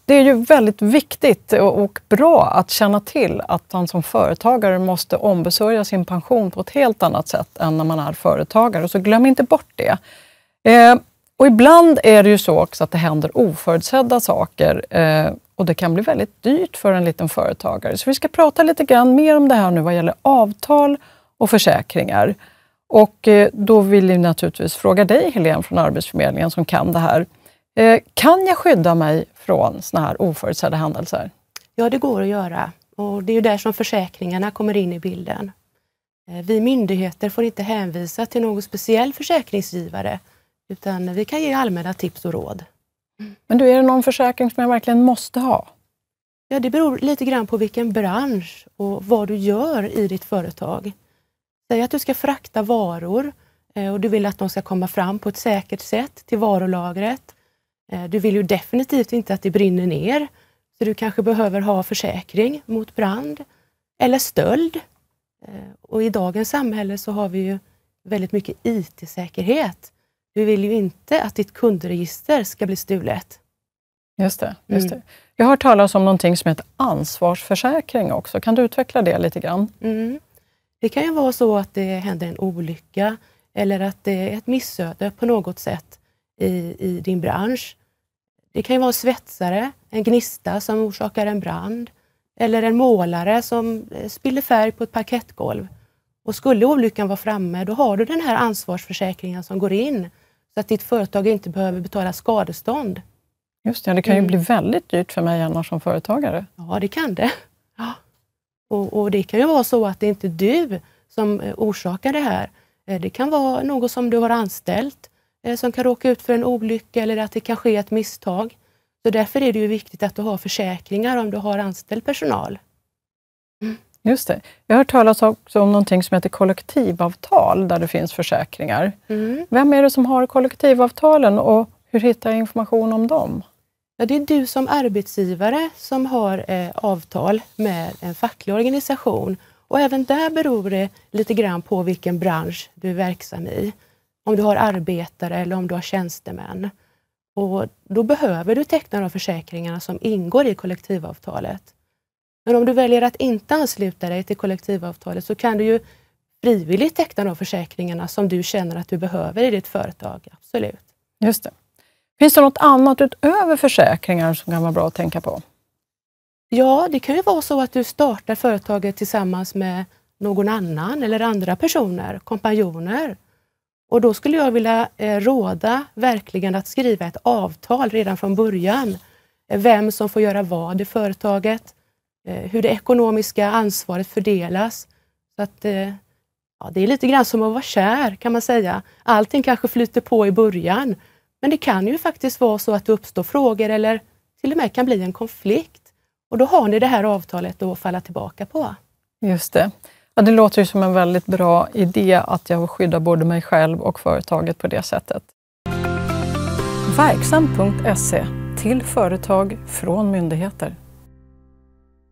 Det är ju väldigt viktigt och bra att känna till att man som företagare måste ombesörja sin pension på ett helt annat sätt än när man är företagare. Så glöm inte bort det. Och ibland är det ju så också att det händer oförutsedda saker och det kan bli väldigt dyrt för en liten företagare. Så vi ska prata lite grann mer om det här nu vad gäller avtal och försäkringar. Och då vill jag naturligtvis fråga dig, Helene från Arbetsförmedlingen, som kan det här. Kan jag skydda mig från såna här oförutsedda händelser? Ja, det går att göra. Och det är ju där som försäkringarna kommer in i bilden. Vi myndigheter får inte hänvisa till någon speciell försäkringsgivare, utan vi kan ge allmänna tips och råd. Men du, är det någon försäkring som jag verkligen måste ha? Ja, det beror lite grann på vilken bransch och vad du gör i ditt företag. Säg att du ska frakta varor och du vill att de ska komma fram på ett säkert sätt till varulagret. Du vill ju definitivt inte att det brinner ner, så du kanske behöver ha försäkring mot brand eller stöld. Och i dagens samhälle så har vi ju väldigt mycket IT-säkerhet. Du vill ju inte att ditt kundregister ska bli stulet. Just det. Jag har hört talas om någonting som heter ansvarsförsäkring också. Kan du utveckla det lite grann? Det kan ju vara så att det händer en olycka eller att det är ett missöde på något sätt i din bransch. Det kan ju vara svetsare, en gnista som orsakar en brand eller en målare som spiller färg på ett parkettgolv. Och skulle olyckan vara framme, då har du den här ansvarsförsäkringen som går in så att ditt företag inte behöver betala skadestånd. Just det, det kan ju bli väldigt dyrt för mig annars som företagare. Ja, det kan det. Ja. Och det kan ju vara så att det inte är du som orsakar det här. Det kan vara något som du har anställt som kan råka ut för en olycka eller att det kan ske ett misstag. Så därför är det ju viktigt att du har försäkringar om du har anställd personal. Just det. Jag har hört talas också om någonting som heter kollektivavtal där det finns försäkringar. Vem är det som har kollektivavtalen och hur hittar jag information om dem? Ja, det är du som arbetsgivare som har avtal med en facklig organisation. Och även där beror det lite grann på vilken bransch du är verksam i. Om du har arbetare eller om du har tjänstemän. Och då behöver du teckna de försäkringarna som ingår i kollektivavtalet. Men om du väljer att inte ansluta dig till kollektivavtalet så kan du ju frivilligt teckna de försäkringarna som du känner att du behöver i ditt företag. Absolut. Just det. Finns det något annat utöver försäkringar som kan vara bra att tänka på? Ja, det kan ju vara så att du startar företaget tillsammans med någon annan eller andra personer, kompanjoner. Och då skulle jag vilja råda verkligen att skriva ett avtal redan från början. Vem som får göra vad i företaget, hur det ekonomiska ansvaret fördelas. Så att, ja, det är lite grann som att vara kär kan man säga. Allting kanske flyter på i början. Men det kan ju faktiskt vara så att det uppstår frågor eller till och med kan bli en konflikt. Och då har ni det här avtalet att falla tillbaka på. Just det. Ja, det låter ju som en väldigt bra idé att jag skyddar både mig själv och företaget på det sättet. Verksam.se till företag från myndigheter.